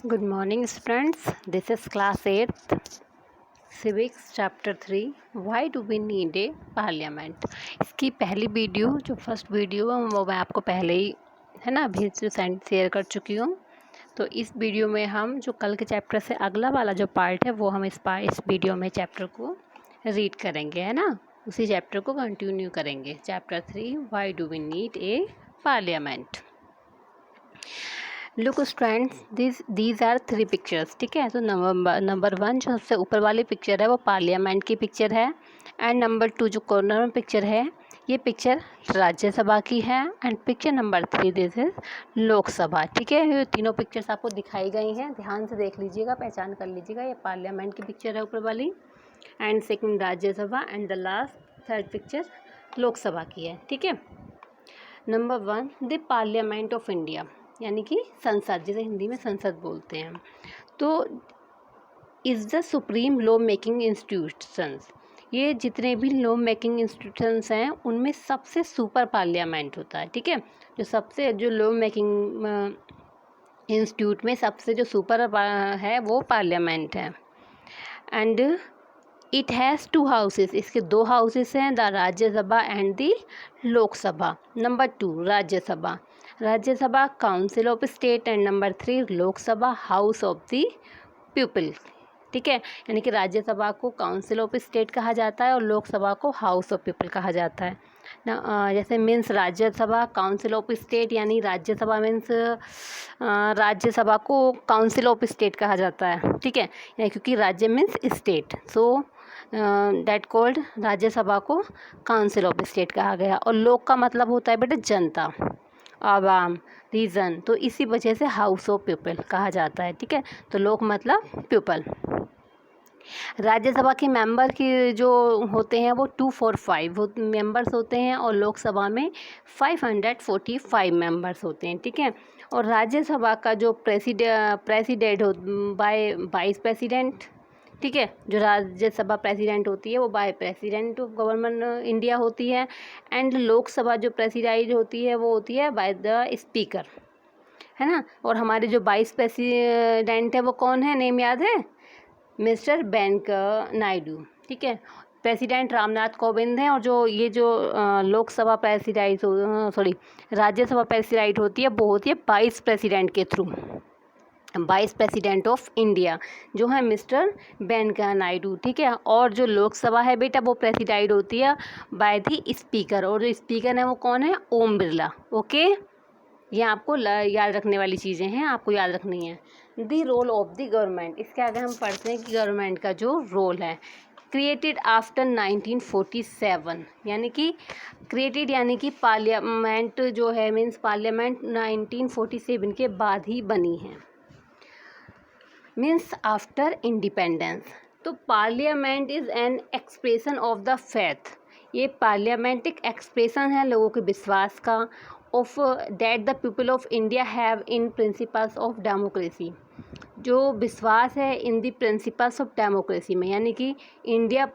Good morning students. This is class 8th civics chapter 3 why do we need a parliament। इसकी पहली video जो first video है वो मैं आपको पहले ही है ना अभी शेयर कर चुकी हूँ। तो इस वीडियो में हम जो कल के चैप्टर से अगला वाला जो पार्ट है वो हम इस वीडियो में चैप्टर को रीड करेंगे, है ना। उसी चैप्टर को कंटिन्यू करेंगे। Chapter 3 why do we need a parliament. Look students these are 3 pictures, ठीक है। तो नंबर 1 जो सबसे ऊपर वाली पिक्चर है वो पार्लियामेंट की पिक्चर है, एंड नंबर 2 जो कॉर्नर में पिक्चर है ये पिक्चर राज्यसभा की है, and picture number 3 this is Lok Sabha, ठीक है। ये तीनों पिक्चर्स आपको दिखाई गई हैं, ध्यान से देख लीजिएगा, पहचान कर लीजिएगा। ये पार्लियामेंट की पिक्चर है ऊपर वाली, and second Rajya Sabha, and the last third picture Lok Sabha की है, ठीक है। Number 1 the parliament of India, यानी कि संसद, जिसे हिंदी में संसद बोलते हैं। तो is the supreme law making institutions, ये जितने भी लॉ मेकिंग इंस्टीट्यूशंस हैं उनमें सबसे सुपर पार्लियामेंट होता है, ठीक है। जो लॉ मेकिंग इंस्टीट्यूट में सबसे जो सुपर है वो पार्लियामेंट है। एंड इट हैज़ 2 हाउसेस, इसके 2 हाउसेस हैं, the Rajya Sabha and the Lok Sabha. Number 2 Rajya Sabha council of state, and number 3 Lok Sabha house of the people, ठीक है। यानी कि राज्यसभा को काउंसिल ऑफ स्टेट कहा जाता है और लोकसभा को हाउस ऑफ पीपल कहा जाता है ना। जैसे means Rajya Sabha council of state, यानी राज्यसभा मीन्स राज्यसभा को काउंसिल ऑफ स्टेट कहा जाता है, ठीक है। क्योंकि राज्य means state, so that called Rajya Sabha को काउंसिल ऑफ स्टेट कहा गया। और लोक का मतलब होता है बेटा जनता, आवाम, रीजन, तो इसी वजह से हाउस ऑफ पीपल कहा जाता है, ठीक है। तो लोक मतलब पीपल। राज्यसभा के मेंबर की जो होते हैं वो 245 मेंबर्स होते हैं, और लोकसभा में 545 मेंबर्स होते हैं, ठीक है। और राज्यसभा का जो प्रेसिडेंट हो बाय वाइस प्रेसिडेंट, ठीक है। जो राज्यसभा प्रेसिडेंट होती है वो by president of government India होती है, एंड लोकसभा जो प्रेसिडाइड होती है वो होती है बाय द स्पीकर, है ना। और हमारे जो वाइस प्रेसिडेंट है वो कौन है, नेम याद है, मिस्टर वेंकैया नायडू, ठीक है। प्रेसिडेंट रामनाथ कोविंद हैं, और जो लोकसभा प्रेसिडाइड राज्यसभा प्रेसिडाइड होती है वो होती है वाइस प्रेसिडेंट के through, vice president of India जो है मिस्टर वेंकैया नायडू, ठीक है। और जो लोकसभा है बेटा वो प्रेसिडाइड होती है बाय द स्पीकर, और जो स्पीकर है वो कौन है, ओम बिरला, ओके। ये आपको याद रखने वाली चीज़ें हैं, आपको याद रखनी है। The role of the government, इसके आगे हम पढ़ते हैं कि गवर्नमेंट का जो रोल है। क्रिएटेड आफ्टर 1947, यानी कि क्रिएटेड यानी कि पार्लियामेंट जो है मीन्स पार्लियामेंट 1947 के बाद ही बनी है, मीन्स आफ्टर इंडिपेंडेंस। तो parliament is an expression of the faith, ये पार्लियामेंट एक एक्सप्रेशन है लोगों के विश्वास का, of that the people of India have in principles of democracy, जो विश्वास है in the principles of democracy में, यानी कि इंडियन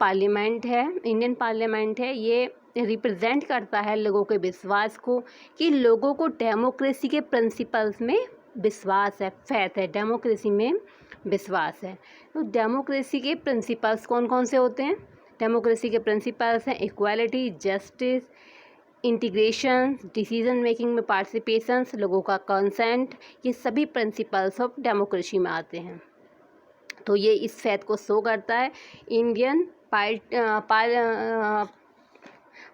पार्लियामेंट है, ये रिप्रेजेंट करता है लोगों के विश्वास को कि लोगों को डेमोक्रेसी के प्रिंसिपल्स में विश्वास है, फैथ है, डेमोक्रेसी में विश्वास है। तो डेमोक्रेसी के प्रिंसिपल्स कौन कौन से होते हैं, डेमोक्रेसी के प्रिंसिपल्स हैं equality, justice, integration, decision making में पार्टिसिपेशंस, लोगों का कंसेंट, ये सभी प्रिंसिपल्स ऑफ डेमोक्रेसी में आते हैं। तो ये इस फैथ को शो करता है।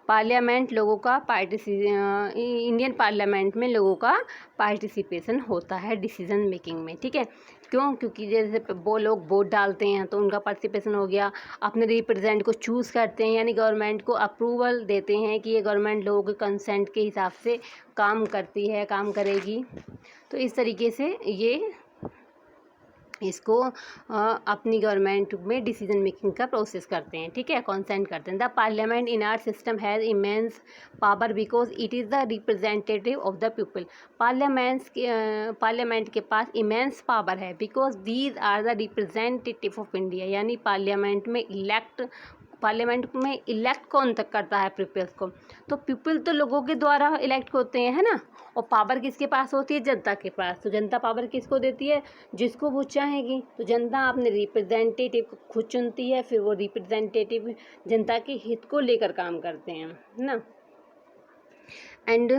पार्लियामेंट लोगों का इंडियन पार्लियामेंट में लोगों का पार्टिसिपेशन होता है डिसीजन मेकिंग में, ठीक है। क्योंकि जैसे वो लोग वोट डालते हैं तो उनका पार्टिसिपेशन हो गया, अपने रिप्रेजेंट को चूज़ करते हैं, यानी गवर्नमेंट को अप्रूवल देते हैं कि ये गवर्नमेंट लोगों के कंसेंट के हिसाब से काम करती है, काम करेगी। तो इस तरीके से ये इसको अपनी गवर्नमेंट में डिसीजन मेकिंग का प्रोसेस करते हैं, ठीक है, कॉन्सेंट करते हैं। The parliament in our system has immense power because it is the representative of the people, parliament के पास इमेंस पावर है because these are the representative of India, यानी पार्लियामेंट में इलेक्ट पार्लियामेंट में इलेक्ट कौन तक करता है पीपल्स को? तो पीपल तो लोगों के द्वारा इलेक्ट होते हैं, है ना। और पावर किसके पास होती है? जनता के पास। तो जनता पावर किसको देती है? जिसको वो चाहेगी। तो जनता अपने रिप्रेजेंटेटिव को खुद चुनती है, फिर वो रिप्रेजेंटेटिव जनता के हित को लेकर काम करते हैं, है ना। And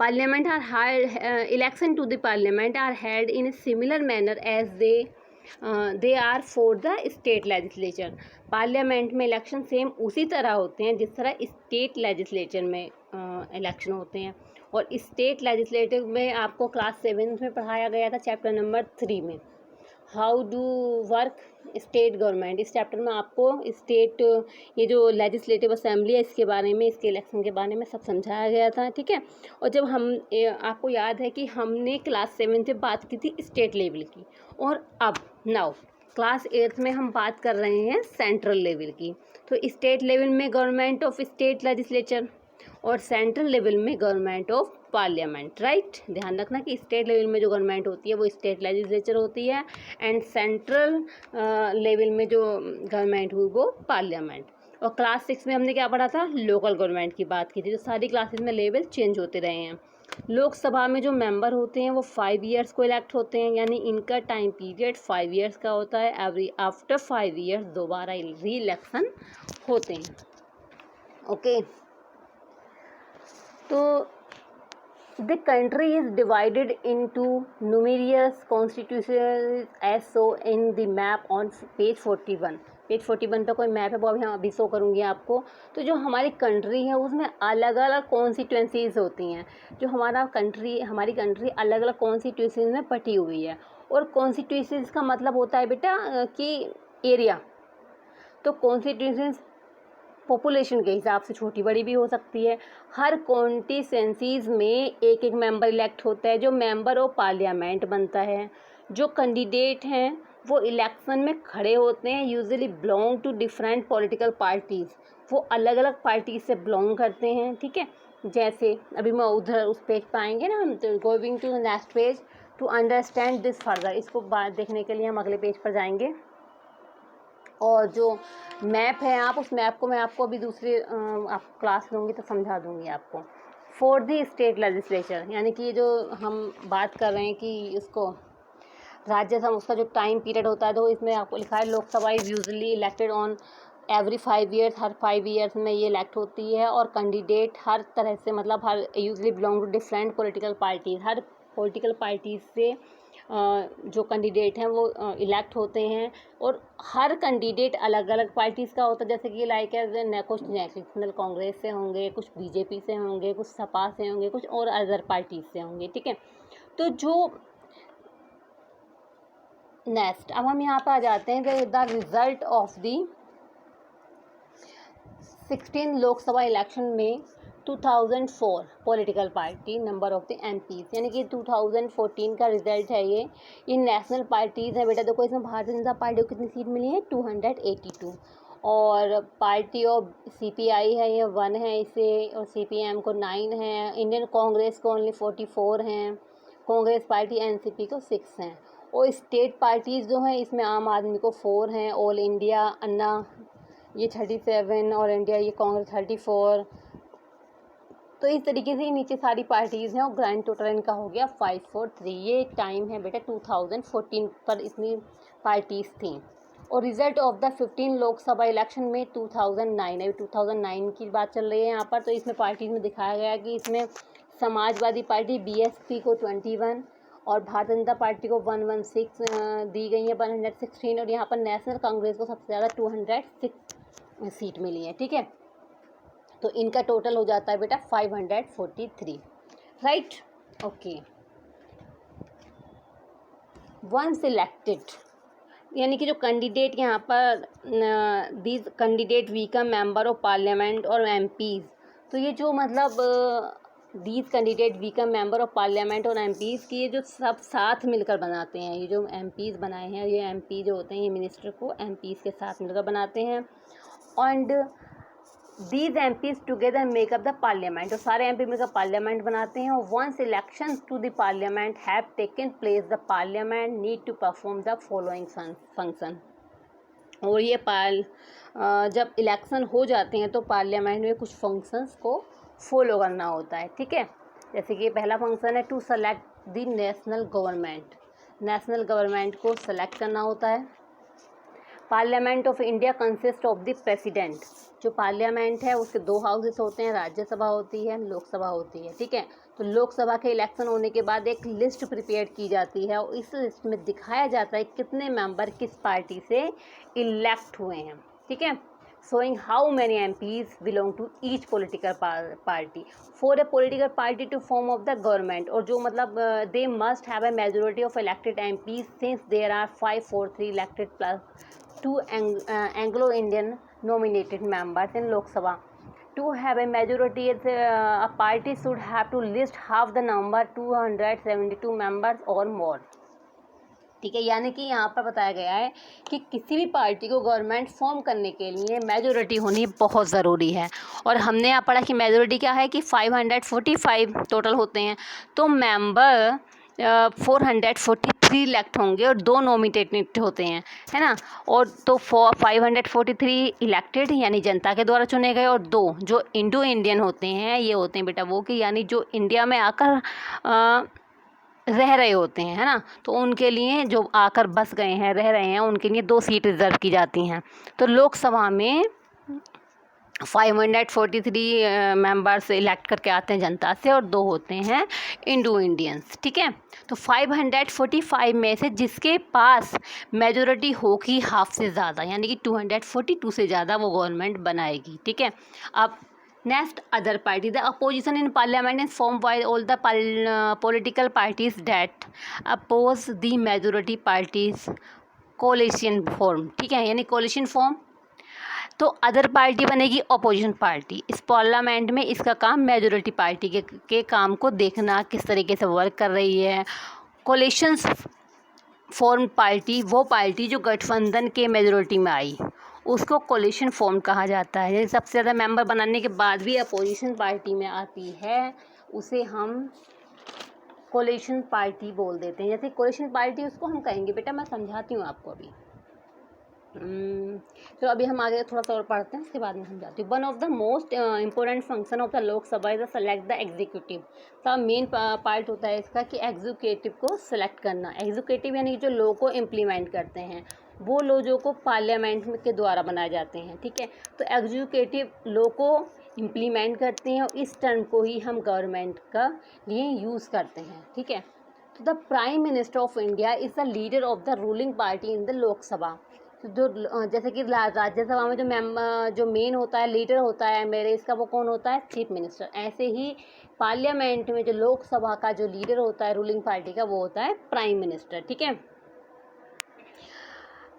parliament are held election to the parliament are held in a similar manner as they are for the state legislature। Parliament में इलेक्शन सेम उसी तरह होते हैं जिस तरह स्टेट लेजिस्लेचर में इलेक्शन होते हैं। और स्टेट लेजिस्लेटिव में आपको क्लास 7 में पढ़ाया गया था चैप्टर नंबर 3 में, how do work state government. इस चैप्टर में आपको स्टेट ये जो लेजिस्लेटिव असेंबली है इसके बारे में, इसके इलेक्शन के बारे में सब समझाया गया था, ठीक है। और जब हम आपको याद है कि हमने क्लास 7 से बात की थी स्टेट लेवल की, और अब नाउ क्लास 8 में हम बात कर रहे हैं सेंट्रल लेवल की। तो स्टेट लेवल में गवर्नमेंट ऑफ स्टेट लेजिस्लेचर और सेंट्रल लेवल में गवर्नमेंट ऑफ पार्लियामेंट, राइट। ध्यान रखना कि स्टेट लेवल में जो गवर्नमेंट होती है वो स्टेट लेजिस्लेचर होती है, एंड सेंट्रल लेवल में जो गवर्नमेंट हुई वो पार्लियामेंट। और क्लास 6 में हमने क्या पढ़ा था? लोकल गवर्नमेंट की बात की थी। तो सारी क्लासेस में लेवल चेंज होते रहे हैं। लोकसभा में जो मेंबर होते हैं वो 5 ईयर्स को इलेक्ट होते हैं, यानी इनका टाइम पीरियड 5 ईयर्स का होता है। आफ्टर 5 ईयर्स दोबारा री इलेक्शन होते हैं, ओके। तो the country is divided into numerous constituencies as so in the map on page 41। Page 41 पे कोई मैप है वो अभी हम अभी शो करूँगी आपको। तो जो हमारी कंट्री है उसमें अलग अलग कॉन्स्टिट्यूंसीज होती हैं। जो हमारी कंट्री अलग अलग कॉन्स्टिट्यूंसीज में बटी हुई है। और कॉन्स्टिट्यूंसीज का मतलब होता है बेटा कि एरिया। तो कॉन्स्टिट्यूंसीज पॉपुलेशन के हिसाब से छोटी बड़ी भी हो सकती है। हर कॉन्स्टिट्यूंसीज में एक एक मेंबर इलेक्ट होता है जो मेंबर ऑफ पार्लियामेंट बनता है। जो कैंडिडेट हैं वो इलेक्शन में खड़े होते हैं, usually belong to different political parties. वो अलग अलग पार्टी से बिलोंग करते हैं, ठीक है। जैसे अभी मैं उधर उस पेज पर आएंगे ना हम, तो going to next page to understand this further. इसको बात देखने के लिए हम अगले पेज पर जाएंगे। और जो मैप है आप उस मैप को मैं आपको अभी दूसरी आप क्लास लूँगी तो समझा दूँगी आपको। फॉर दी स्टेट लेजिस्लेचर, यानी कि जो हम बात कर रहे हैं कि उसको राज्यसभा, उसका जो टाइम पीरियड होता है तो इसमें आपको लिखा है Lok Sabha is usually elected on every 5 years. Her 5 years में ये इलेक्ट होती है। और कैंडिडेट हर तरह से, मतलब हर usually belong to different political parties. हर पॉलिटिकल पार्टीज से जो कैंडिडेट हैं वो इलेक्ट होते हैं। और हर कैंडिडेट अलग अलग पार्टीज़ का होता है, जैसे कि लाइक कुछ नेशनल कांग्रेस से होंगे, कुछ बीजेपी से होंगे, कुछ सपा से होंगे, कुछ और अदर पार्टीज से होंगे, ठीक है। तो जो नेक्स्ट अब हम यहाँ पर आ जाते हैं the result of the 16 Lok Sabha election में 2004 political party number of the MPs, यानी कि 2014 का रिजल्ट है ये नेशनल पार्टीज़ हैं बेटा। देखो इसमें भारतीय जनता पार्टी को कितनी सीट मिली है? 282। और पार्टी ऑफ सीपीआई है ये 1 है इसे, और सीपीएम को 9 है। इंडियन कांग्रेस को ओनली 44 हैं। कांग्रेस पार्टी एनसीपी को 6 हैं। और स्टेट पार्टीज़ जो हैं इसमें आम आदमी को 4 हैं। ऑल इंडिया अन्ना ये 37, और इंडिया ये कांग्रेस 34। तो इस तरीके से नीचे सारी पार्टीज़ हैं और ग्रैंड टोटल इनका हो गया 543। ये टाइम है बेटा 2014 पर इतनी पार्टीज़ थी। और result of the 15 Lok Sabha election में 2009 है, 2009 की बात चल रही है यहाँ पर। तो इसमें पार्टीज़ में दिखाया गया कि इसमें समाजवादी पार्टी बीएसपी को 21 और भारतीय जनता पार्टी को 116 दी गई है, 116। और यहाँ पर नेशनल कांग्रेस को सबसे ज़्यादा 206 सीट मिली है, ठीक है। तो इनका टोटल हो जाता है बेटा 543, राइट, ओके। वंस इलेक्टेड, यानी कि जो कैंडिडेट यहाँ पर these candidate become member of parliament और एमपीज़। तो ये जो मतलब these candidate become member of parliament और एमपीज़ की ये जो सब साथ मिलकर बनाते हैं, ये जो एमपीज़ बनाए हैं, ये एमपी जो होते हैं ये मिनिस्टर को एमपीज़ के साथ मिलकर बनाते हैं। And these MPs together make up the parliament, तो सारे एमपी मिलकर पार्लियामेंट बनाते हैं। और once election to the parliament have taken place the parliament need to perform the following function. और ये जब इलेक्शन हो जाते हैं तो पार्लियामेंट में कुछ फंक्शंस को फॉलो करना होता है, ठीक है। जैसे कि पहला फंक्शन है to select the national government, national government को सेलेक्ट करना होता है। Parliament of India consist of the president, जो पार्लियामेंट है उसके दो हाउसेस होते हैं, राज्यसभा होती है, लोकसभा होती है, ठीक है। तो लोकसभा के इलेक्शन होने के बाद एक लिस्ट प्रिपेयर की जाती है और इस लिस्ट में दिखाया जाता है कितने मेंबर किस पार्टी से इलेक्ट हुए हैं, ठीक है। showing how many MPs belong to each political party for a political party to form of the government, और जो मतलब they must have a majority of elected MPs since there are 543 elected plus 2 Anglo-Indian nominated members in Lok Sabha. To have a majority, a party should have to list half the number 272 members or more, ठीक है। यानी कि यहाँ पर बताया गया है कि किसी भी पार्टी को गवर्नमेंट फॉर्म करने के लिए मेजोरिटी होनी बहुत ज़रूरी है। और हमने यहाँ पढ़ा कि मेजोरिटी क्या है कि 545 टोटल होते हैं, तो मेंबर 443 इलेक्ट होंगे और 2 नॉमिनेटेड होते हैं, है ना। और तो 543 इलेक्टेड यानी जनता के द्वारा चुने गए, और 2 जो इंडो इंडियन होते हैं, ये होते हैं बेटा वो कि यानी जो इंडिया में आकर रह रहे होते हैं, है ना। तो उनके लिए जो आकर बस गए हैं, रह रहे हैं, उनके लिए 2 सीट रिजर्व की जाती हैं। तो लोकसभा में 543 मेंबर्स इलेक्ट करके आते हैं जनता से और 2 होते हैं इंडो इंडियंस, ठीक है। तो 545 में से जिसके पास मेजोरिटी होगी हाफ से ज़्यादा यानी कि 242 से ज़्यादा वो गवर्नमेंट बनाएगी, ठीक है। अब next other party, the opposition in parliament is form by all the political parties that oppose the majority parties coalition form, ठीक है। यानी कोलिशन फॉर्म, तो अदर पार्टी बनेगी अपोजिशन पार्टी। इस पार्लियामेंट में इसका काम मेजोरिटी पार्टी के काम को देखना, किस तरीके से वर्क कर रही है। कोलिशन फॉर्म पार्टी वो पार्टी जो गठबंधन के मेजोरिटी में आई उसको कोलिशन फॉर्म कहा जाता है। यदि सबसे ज़्यादा मेंबर बनाने के बाद भी अपोजिशन पार्टी में आती है उसे हम कोलिशन पार्टी बोल देते हैं। जैसे कोलिशन पार्टी उसको हम कहेंगे, बेटा मैं समझाती हूँ आपको अभी। तो अभी हम आगे थोड़ा सा और पढ़ते हैं, उसके बाद में समझाती हूँ। One of the most important function of the Lok Sabha is select the executive. तो मेन पार्ट होता है इसका कि एग्जीक्यूटिव को सेलेक्ट करना। एग्जीक्यूटिव यानी जो लॉ को इम्प्लीमेंट करते हैं, वो लॉ जो को पार्लियामेंट के द्वारा बनाए जाते हैं, ठीक है। तो एग्जीक्यूटिव लॉ को इम्प्लीमेंट करते हैं और इस टर्म को ही हम गवर्नमेंट का लिए यूज़ करते हैं, ठीक है। तो the prime minister of India is the leader of the ruling party in the Lok Sabha. तो जो जैसे कि राज्यसभा में जो मेन होता है, लीडर होता है मेरे इसका, वो कौन होता है? Chief minister. ऐसे ही पार्लियामेंट में जो लोकसभा का जो लीडर होता है रूलिंग पार्टी का, वो होता है प्राइम मिनिस्टर, ठीक है।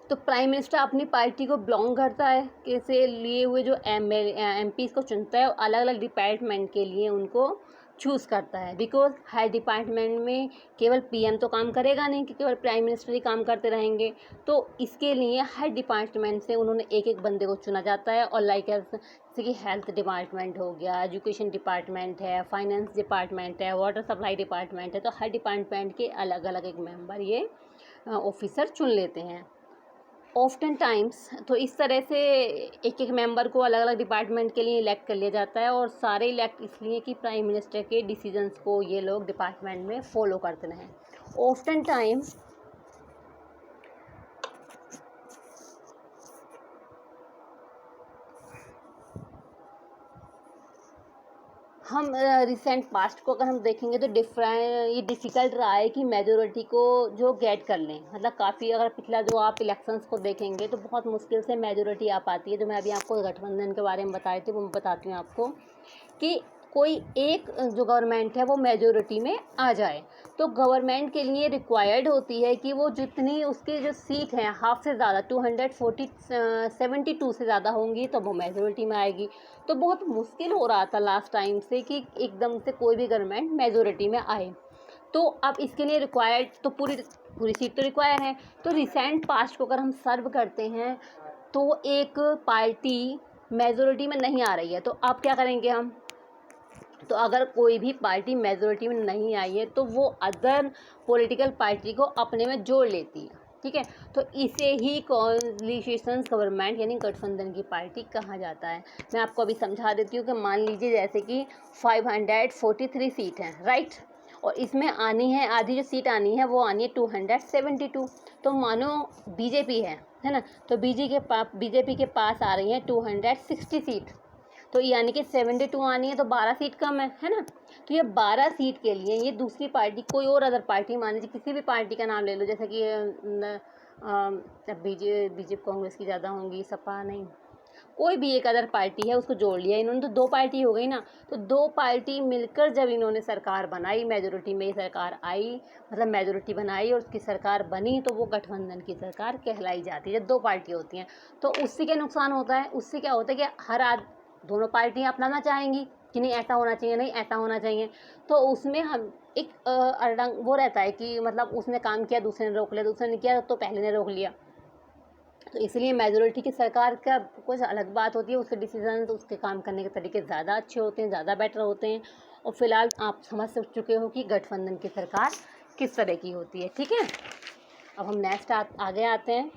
तो प्राइम मिनिस्टर अपनी पार्टी को बिलोंग करता है, कैसे लिए हुए जो एमपी को चुनता है और अलग अलग डिपार्टमेंट के लिए उनको चूज़ करता है। बिकॉज हर डिपार्टमेंट में केवल पीएम तो काम करेगा नहीं कि केवल प्राइम मिनिस्टर ही काम करते रहेंगे, तो इसके लिए हर डिपार्टमेंट से उन्होंने एक एक बंदे को चुना जाता है। और लाइक जैसे कि हेल्थ डिपार्टमेंट हो गया, एजुकेशन डिपार्टमेंट है, फाइनेंस डिपार्टमेंट है, वाटर सप्लाई डिपार्टमेंट है, तो हर डिपार्टमेंट के अलग अलग एक मेंबर ये ऑफिसर चुन लेते हैं। ऑफ्टन टाइम्स, तो इस तरह से एक एक मेंबर को अलग अलग डिपार्टमेंट के लिए इलेक्ट कर लिया जाता है, और सारे इलेक्ट इसलिए कि प्राइम मिनिस्टर के डिसीजंस को ये लोग डिपार्टमेंट में फॉलो करते रहें। ऑफ्टन टाइम्स हम रिसेंट पास्ट को अगर हम देखेंगे तो ये डिफ़िकल्ट रहा है कि मेजोरिटी को जो गेट कर लें। मतलब काफ़ी, अगर पिछला जो आप इलेक्शंस को देखेंगे तो बहुत मुश्किल से मेजोरिटी आ पाती है। जो मैं अभी आपको गठबंधन के बारे में बताई थी वो मैं बताती हूँ आपको कि कोई एक जो गवर्नमेंट है वो मेजोरिटी में आ जाए, तो गवर्नमेंट के लिए रिक्वायर्ड होती है कि वो जितनी उसकी जो सीट हैं हाफ से ज़्यादा 272 से ज़्यादा होंगी तो वो मेजोरिटी में आएगी। तो बहुत मुश्किल हो रहा था लास्ट टाइम से कि एकदम से कोई भी गवर्नमेंट मेजोरिटी में आए। तो अब इसके लिए रिक्वायर्ड तो पूरी सीट तो रिक्वायर है। तो रिसेंट पास्ट को अगर हम सर्व करते हैं तो एक पार्टी मेजोरिटी में नहीं आ रही है, तो अब क्या करेंगे हम? तो अगर कोई भी पार्टी मेजोरिटी में नहीं आई है तो वो अदर पॉलिटिकल पार्टी को अपने में जोड़ लेती है, ठीक है। तो इसे ही कोलिशन गवर्नमेंट यानी गठबंधन की पार्टी कहा जाता है। मैं आपको अभी समझा देती हूँ कि मान लीजिए जैसे कि 543 सीट हैं, राइट, और इसमें आनी है आधी जो सीट आनी है वो आनी है 272। तो मानो बीजेपी है ना, तो बीजेपी के पास आ रही है 260 सीट, तो यानी कि 72 आनी है, तो 12 सीट कम है ना। तो ये 12 सीट के लिए ये दूसरी पार्टी, कोई और अदर पार्टी, मान लीजिए किसी भी पार्टी का नाम ले लो, जैसे कि बीजेपी कांग्रेस की ज़्यादा होंगी, सपा नहीं, कोई भी एक अदर पार्टी है, उसको जोड़ लिया इन्होंने, तो 2 पार्टी हो गई ना। तो 2 पार्टी मिलकर जब इन्होंने सरकार बनाई, मेजोरिटी में सरकार आई, मतलब मेजोरिटी बनाई और उसकी सरकार बनी, तो वो गठबंधन की सरकार कहलाई जाती है। जब 2 पार्टी होती हैं तो उससे क्या नुकसान होता है, उससे क्या होता है कि दोनों पार्टियां अपनाना चाहेंगी कि नहीं ऐसा होना चाहिए, नहीं ऐसा होना चाहिए, तो उसमें हम एक अड़ंग वो रहता है कि मतलब उसने काम किया, दूसरे ने रोक लिया, दूसरे ने किया तो पहले ने रोक लिया। तो इसलिए मेजोरिटी की सरकार का कुछ अलग बात होती है, उसके डिसीजन, उसके काम करने के तरीके ज़्यादा अच्छे होते हैं, ज़्यादा बेटर होते हैं। और फिलहाल आप समझ चुके हो कि गठबंधन की सरकार किस तरह की होती है, ठीक है। अब हम नेक्स्ट आगे आते हैं।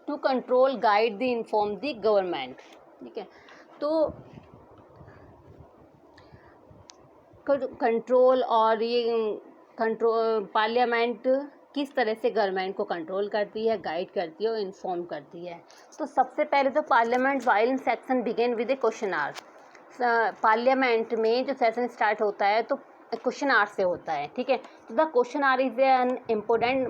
To control guide the inform the government, ठीक है। तो कंट्रोल और ये कंट्रोल पार्लियामेंट किस तरह से गवर्नमेंट को कंट्रोल करती है, गाइड करती है और इन्फॉर्म करती है। तो सबसे पहले तो parliament while section begin with a question hour. Parliament में जो सेशन स्टार्ट होता है तो क्वेश्चन आवर से होता है, ठीक है। तो the question our is an important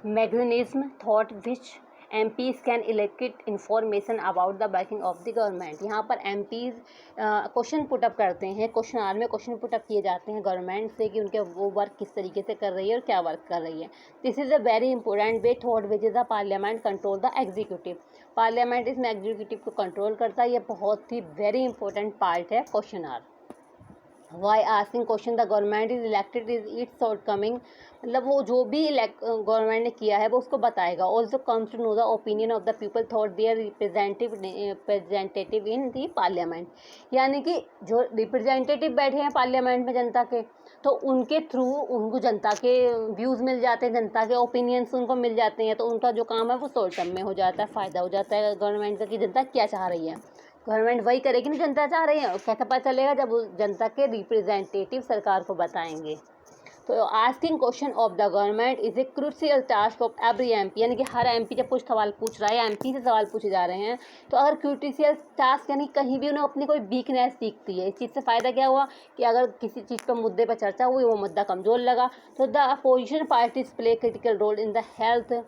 mechanism thought which MPs can elect information about the working of the government. यहाँ पर MPs क्वेश्चन पुटअप करते हैं, क्वेश्चन आवर में क्वेश्चन पुटअप किए जाते हैं गवर्नमेंट से कि उनके वो वर्क किस तरीके से कर रही है और क्या वर्क कर रही है। This is a very important way thought which is the parliament control the executive. Parliament इसमें एग्जीक्यूटिव को कंट्रोल करता है, ये बहुत ही वेरी इंपॉर्टेंट पार्ट है question hour. Why asking question the government is elected is its shortcoming, मतलब वो जो भी गवर्नमेंट ने किया है वो उसको बताएगा। Also comes to know the opinion of the people through their representative in the parliament, यानी कि जो रिप्रेजेंटेटिव बैठे हैं पार्लियामेंट में जनता के, तो उनके थ्रू उनको जनता के व्यूज़ मिल जाते हैं, जनता के ओपिनियंस उनको मिल जाते हैं, तो उनका जो काम है वो शॉर्ट टर्म में हो जाता है, फ़ायदा हो जाता है गवर्नमेंट का कि जनता क्या चाह रही है। गवर्नमेंट वही करेगी ना जनता चाह रही है, और कैसे पता चलेगा जब जनता के रिप्रेजेंटेटिव सरकार को बताएंगे। तो asking question of the government is a crucial task of every MP, यानी कि हर एमपी जब कुछ सवाल पूछ रहा है, एमपी से सवाल पूछे जा रहे हैं, तो अगर क्रूशियल टास्क यानी कहीं भी उन्हें अपनी कोई वीकनेस दिखती है, इस चीज़ से फ़ायदा क्या हुआ कि अगर किसी चीज़ पर मुद्दे पर चर्चा हुई, वो मुद्दा कमज़ोर लगा, तो the opposition parties play critical role in the healthy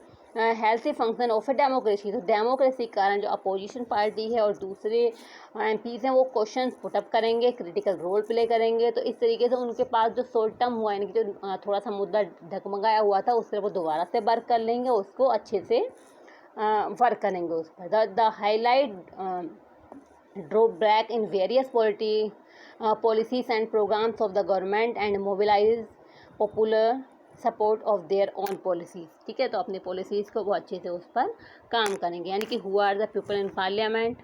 function of a democracy. तो डेमोक्रेसी के कारण जो अपोजिशन पार्टी है और दूसरे एमपीज़ हैं वो क्वेश्चन पुटअप करेंगे, क्रिटिकल रोल प्ले करेंगे, तो इस तरीके से उनके पास जो शॉर्ट टर्म हुआ, यानी कि जो थोड़ा सा मुद्दा ढकमगाया हुआ था उससे वो दोबारा से वर्क कर लेंगे, उसको अच्छे से वर्क करेंगे उस पर। The highlight drawback in various policies and programs of the government and mobilize popular support of their on policies, ठीक है। तो अपने पॉलिसीज़ को वो अच्छे से उस पर काम करेंगे, यानी कि who are the people in parliament,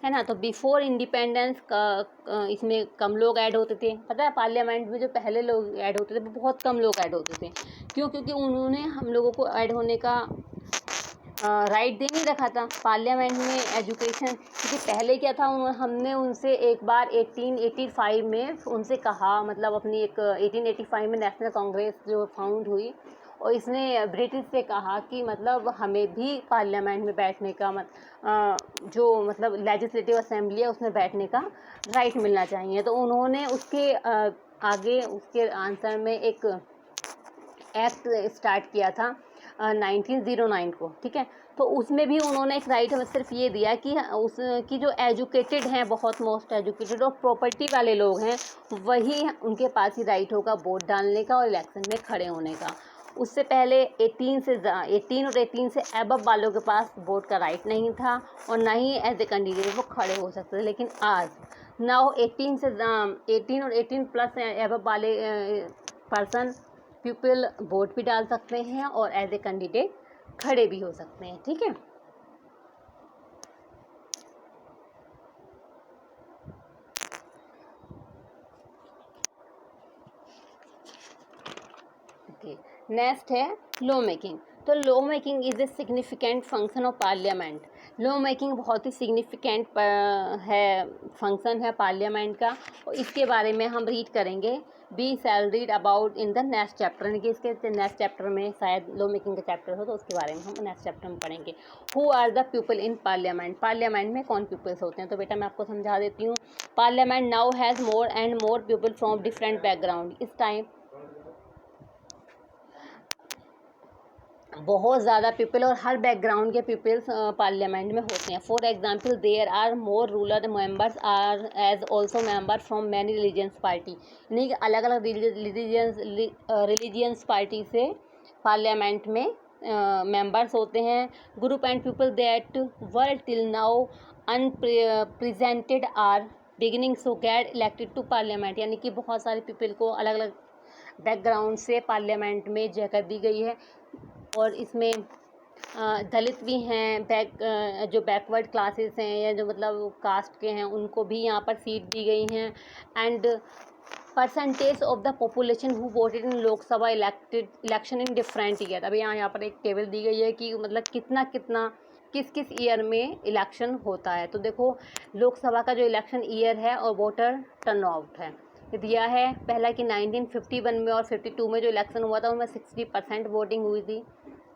है ना। तो बिफोर इंडिपेंडेंस का इसमें कम लोग ऐड होते थे, पता है पार्लियामेंट में जो पहले लोग ऐड होते थे वो बहुत कम लोग ऐड होते थे। क्यों? क्योंकि उन्होंने हम लोगों को ऐड होने का राइट दे नहीं रखा था पार्लियामेंट में एजुकेशन। क्योंकि पहले क्या था, हमने उनसे एक बार 1885 में उनसे कहा, मतलब अपनी एक 1885 में नेशनल कांग्रेस जो फाउंड हुई, और इसने ब्रिटिश से कहा कि मतलब हमें भी पार्लियामेंट में बैठने का जो मतलब लेजिस्लेटिव असेंबली है उसमें बैठने का राइट मिलना चाहिए। तो उन्होंने उसके आगे उसके आंसर में एक एक्ट स्टार्ट किया था 1909 को, ठीक है। तो उसमें भी उन्होंने एक राइट हमें सिर्फ ये दिया कि उसकी जो एजुकेटेड हैं, बहुत मोस्ट एजुकेटेड और प्रॉपर्टी वाले लोग हैं, वही उनके पास ही राइट होगा वोट डालने का और इलेक्शन में खड़े होने का। उससे पहले 18 और 18 से अबव वालों के पास वोट का राइट नहीं था और ना ही एज ए कैंडिडेट वो खड़े हो सकते थे। लेकिन आज नाउ 18 और 18 प्लस अबव वाले पर्सन पीपल वोट भी डाल सकते हैं और एज ए कैंडिडेट खड़े भी हो सकते हैं, ठीक है। ओके, नेक्स्ट है लॉ मेकिंग। तो law making is a significant function of parliament. Law making बहुत ही सिग्निफिकेंट है फंक्शन है पार्लियामेंट का, और इसके बारे में हम रीड करेंगे we shall read about in the next chapter, यानी कि इसके नेक्स्ट चैप्टर में शायद लॉ मेकिंग का चैप्टर हो तो उसके बारे में हम नेक्स्ट चैप्टर में पढ़ेंगे। Who are the people in parliament, parliament में कौन पीपल्स होते हैं। तो बेटा मैं आपको समझा देती हूँ। Parliament now has more and more people from different background. इस टाइम बहुत ज़्यादा पीपल और हर बैकग्राउंड के पीपल्स पार्लियामेंट में होते हैं। For example there are more rural members are as also member from many religions party, यानी कि अलग अलग रिलीजियंस पार्टी से पार्लियामेंट में मेंबर्स होते हैं। Group and people that were till now unrepresented are beginning so get elected to parliament, यानी कि बहुत सारे पीपल को अलग अलग बैकग्राउंड से पार्लियामेंट में जगह दी गई है। और इसमें दलित भी हैं, जो बैकवर्ड क्लासेस हैं या जो मतलब कास्ट के हैं उनको भी यहाँ पर सीट दी गई हैं। And percentage of the population who voted in Lok Sabha election in different year. अभी यहाँ पर एक टेबल दी गई है कि मतलब कितना कितना किस किस ईयर में इलेक्शन होता है। तो देखो लोकसभा का जो इलेक्शन ईयर है और वोटर टर्नआउट है दिया है। पहला कि 1951 में और 52 में जो इलेक्शन हुआ था उनमें 60% वोटिंग हुई थी।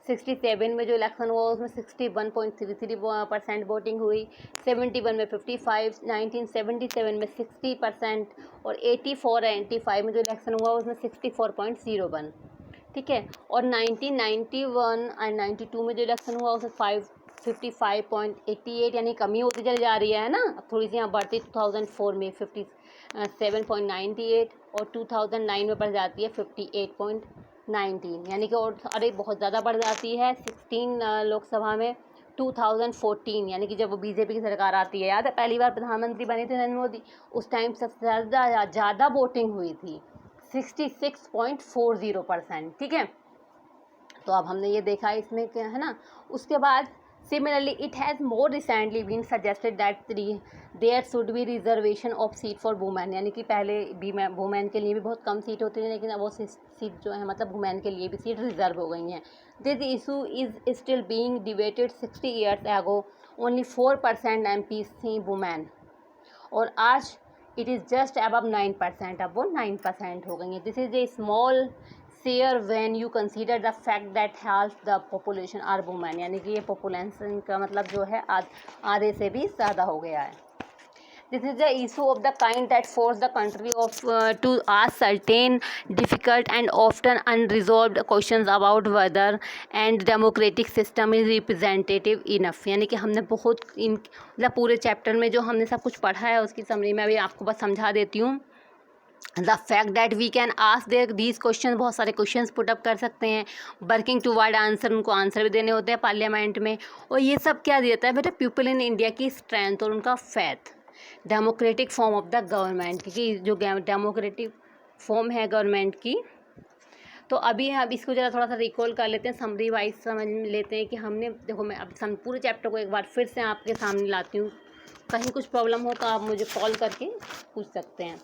67 में जो इलेक्शन हुआ उसमें 61.33% वोटिंग हुई। 71 में 55, 1977 में 60% और 84 और 85 में जो इलेक्शन हुआ उसमें 64.01। ठीक है। और 1991 और 92 में जो इलेक्शन हुआ उसमें 55.88, यानी कमी होती चली जा रही है ना। अब थोड़ी सी यहाँ बढ़ती 2004 में 57.98 और 2009 में बढ़ जाती है 58.19, यानी कि और अरे बहुत ज़्यादा बढ़ जाती है 16 लोकसभा में 2014, यानी कि जब वो बीजेपी की सरकार आती है। याद है पहली बार प्रधानमंत्री बने थे नरेंद्र मोदी, उस टाइम सबसे ज़्यादा वोटिंग हुई थी 66.40%। ठीक है। तो अब हमने ये देखा इसमें क्या है ना। उसके बाद similarly it has more recently been suggested that there should be reservation of seat for women, यानी कि पहले भी वुमेन के लिए भी बहुत कम सीट होती है, लेकिन अब वो सीट जो है मतलब वुमेन के लिए भी सीट रिजर्व हो गई हैं। This issue is still being debated 60 years ago only 4% MP थी वुमेन, और आज इट इज़ जस्ट अबव 9%, अब वो 9% हो गई हैं। This is a small share when you consider the fact that half the population are women, यानी कि ये पॉपुलेशन का मतलब जो है आधे से भी ज़्यादा हो गया है। This is the issue of the kind that force the country of to ask certain difficult and often unresolved questions about whether and democratic system is representative enough, यानी कि हमने बहुत मतलब पूरे चैप्टर में जो हमने सब कुछ पढ़ा है उसकी समरी में अभी आपको बस समझा देती हूँ। The fact that we can ask their these question, बहुत सारे क्वेश्चन पुटअप कर सकते हैं। वर्किंग टुवर्ड आंसर, उनको आंसर भी देने होते हैं पार्लियामेंट में। और ये सब क्या देता है बेटा, पीपल इन इंडिया की स्ट्रेंथ और उनका faith. Democratic form of the government, क्योंकि जो डेमोक्रेटिक फॉर्म है गवर्नमेंट की। तो अभी अब इसको ज़रा थोड़ा सा रिकॉल कर लेते हैं, समरी वाइज समझ लेते हैं कि हमने देखो मैं अब पूरे चैप्टर को एक बार फिर से आपके सामने लाती हूँ। कहीं कुछ प्रॉब्लम हो तो आप मुझे कॉल करके पूछ सकते हैं।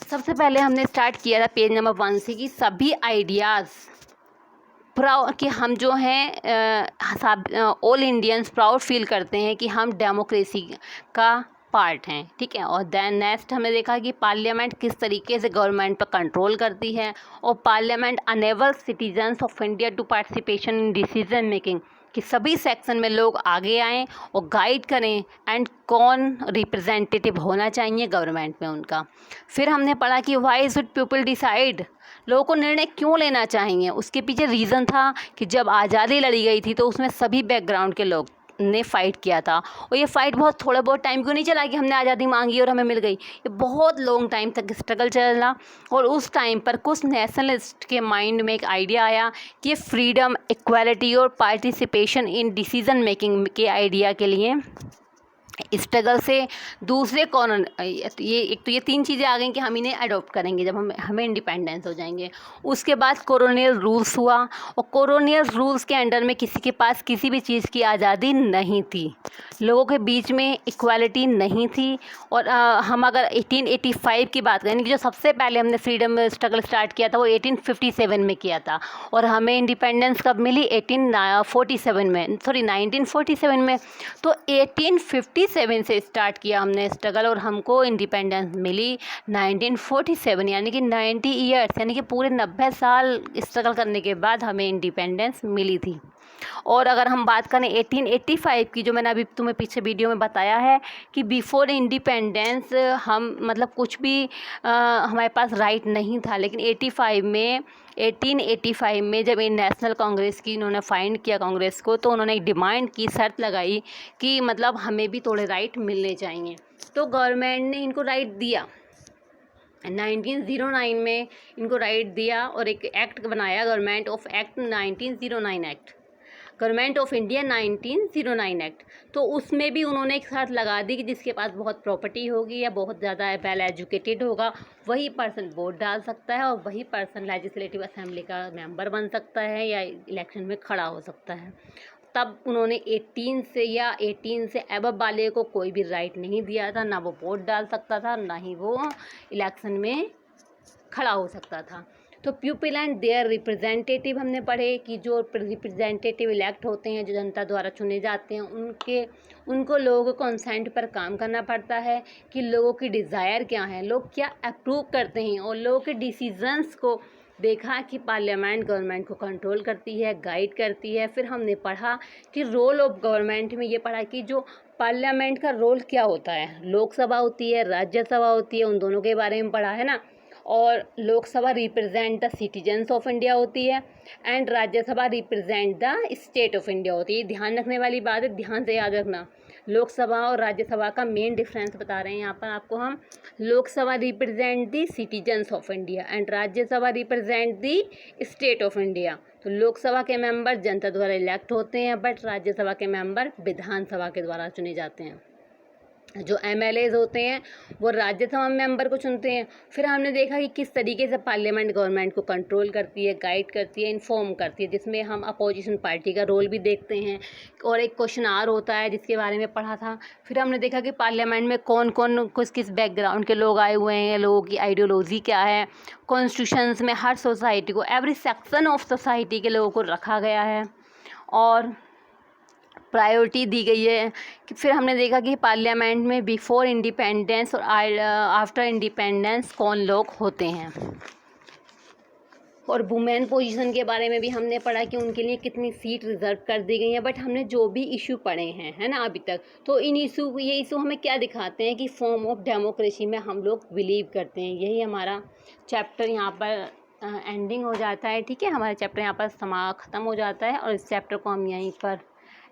सबसे पहले हमने स्टार्ट किया था पेज नंबर 1 से कि सभी आइडियाज़ प्राउड कि हम जो हैं ऑल इंडियंस प्राउड फील करते हैं कि हम डेमोक्रेसी का पार्ट हैं। ठीक है। और देन नेक्स्ट हमने देखा कि पार्लियामेंट किस तरीके से गवर्नमेंट पर कंट्रोल करती है, और parliament enables citizens of India to participation in decision making, कि सभी सेक्शन में लोग आगे आएँ और गाइड करें एंड कौन रिप्रेजेंटेटिव होना चाहिए गवर्नमेंट में उनका। फिर हमने पढ़ा कि वाई शुड पीपल डिसाइड, लोगों को निर्णय क्यों लेना चाहिए। उसके पीछे रीज़न था कि जब आज़ादी लड़ी गई थी तो उसमें सभी बैकग्राउंड के लोग ने फ़ाइट किया था, और ये फ़ाइट थोड़ा बहुत टाइम क्यों नहीं चला कि हमने आज़ादी मांगी और हमें मिल गई। ये बहुत लॉन्ग टाइम तक स्ट्रगल चला, और उस टाइम पर कुछ नेशनलिस्ट के माइंड में एक आइडिया आया कि फ्रीडम, इक्वालिटी और पार्टिसिपेशन इन डिसीज़न मेकिंग के आइडिया के लिए स्ट्रगल से दूसरे कॉर्नर, ये एक तो ये 3 चीज़ें आ गई कि हम इन्हें अडॉप्ट करेंगे जब हमें इंडिपेंडेंस हो जाएंगे। उसके बाद कॉलोनियल रूल्स हुआ, और कॉलोनियल रूल्स के अंडर में किसी के पास किसी भी चीज़ की आज़ादी नहीं थी, लोगों के बीच में इक्वालिटी नहीं थी। और हम अगर 1885 की बात करें, कि जो सबसे पहले हमने फ्रीडम स्ट्रगल स्टार्ट किया था वो 1857 में किया था, और हमें इंडिपेंडेंस कब मिली? 1947 में। तो 1857 से स्टार्ट किया हमने स्ट्रगल, और हमको इंडिपेंडेंस मिली 1947, यानी कि 90 ईयर्स, यानी कि पूरे 90 साल स्ट्रगल करने के बाद हमें इंडिपेंडेंस मिली थी। और अगर हम बात करें 1885 की, जो मैंने अभी तुम्हें पीछे वीडियो में बताया है कि बिफोर इंडिपेंडेंस हम मतलब कुछ भी हमारे पास राइट नहीं था, लेकिन 1885 में जब इन नेशनल कांग्रेस की इन्होंने फाइंड किया कांग्रेस को, तो उन्होंने एक डिमांड की, शर्त लगाई कि मतलब हमें भी थोड़े राइट मिलने चाहिए। तो गवर्नमेंट ने इनको राइट दिया, 1909 में इनको राइट दिया, और एक एक्ट बनाया, government of act 1909 act, government of India 1909 act. तो उसमें भी उन्होंने एक शर्त लगा दी कि जिसके पास बहुत प्रॉपर्टी होगी या बहुत ज़्यादा वेल एजुकेटेड होगा, वही पर्सन वोट डाल सकता है, और वही पर्सन लेजिस्लेटिव असेंबली का मेंबर बन सकता है या इलेक्शन में खड़ा हो सकता है। तब उन्होंने 18 से अबव वाले को कोई भी राइट नहीं दिया था, ना वो वोट डाल सकता था, ना ही वो इलेक्शन में खड़ा हो सकता था। तो पीपल एंड देयर रिप्रेजेंटेटिव हमने पढ़े कि जो रिप्रेजेंटेटिव इलेक्ट होते हैं, जो जनता द्वारा चुने जाते हैं, उनको लोगों के कंसेंट पर काम करना पड़ता है कि लोगों की डिज़ायर क्या है, लोग क्या अप्रूव करते हैं, और लोगों के डिसीजंस को देखा कि पार्लियामेंट गवर्नमेंट को कंट्रोल करती है, गाइड करती है। फिर हमने पढ़ा कि रोल ऑफ गवर्नमेंट में ये पढ़ा कि जो पार्लियामेंट का रोल क्या होता है, लोकसभा होती है, राज्यसभा होती है, उन दोनों के बारे में पढ़ा है ना। और Lok Sabha represent the citizens of India होती है, and Rajya Sabha represent the state of India होती है। ध्यान रखने वाली बात है, ध्यान से याद रखना। लोकसभा और राज्यसभा का मेन डिफरेंस बता रहे हैं यहाँ पर आपको हम। Lok Sabha represent the citizens of India and Rajya Sabha represent the state of India. तो लोकसभा के मेंबर जनता द्वारा इलेक्ट होते हैं, बट राज्यसभा के मेंबर विधानसभा के द्वारा चुने जाते हैं। जो MLAs होते हैं वो राज्यसभा मेंबर को चुनते हैं। फिर हमने देखा कि किस तरीके से पार्लियामेंट गवर्नमेंट को कंट्रोल करती है, गाइड करती है, इन्फॉर्म करती है, जिसमें हम अपोजिशन पार्टी का रोल भी देखते हैं। और एक क्वेश्चन आर होता है जिसके बारे में पढ़ा था। फिर हमने देखा कि पार्लियामेंट में कौन कौन किस बैकग्राउंड के लोग आए हुए हैं, लोगों की आइडियोलॉजी क्या है। कॉन्स्टिट्यूशंस में हर सोसाइटी को, एवरी सेक्शन ऑफ सोसाइटी के लोगों को रखा गया है, और प्रायोरिटी दी गई है। कि फिर हमने देखा कि पार्लियामेंट में बिफोर इंडिपेंडेंस और आफ्टर इंडिपेंडेंस कौन लोग होते हैं। और वुमेन पोजीशन के बारे में भी हमने पढ़ा कि उनके लिए कितनी सीट रिजर्व कर दी गई हैं। बट हमने जो भी इशू पढ़े हैं, है ना, अभी तक, तो ये इशू हमें क्या दिखाते हैं कि फॉर्म ऑफ डेमोक्रेसी में हम लोग बिलीव करते हैं। यही हमारा चैप्टर यहाँ पर एंडिंग हो जाता है। ठीक है, हमारा चैप्टर यहाँ पर ख़त्म हो जाता है, और इस चैप्टर को हम यहीं पर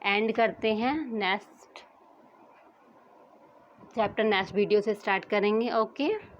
एंड करते हैं। नेक्स्ट चैप्टर नेक्स्ट वीडियो से स्टार्ट करेंगे। ओके।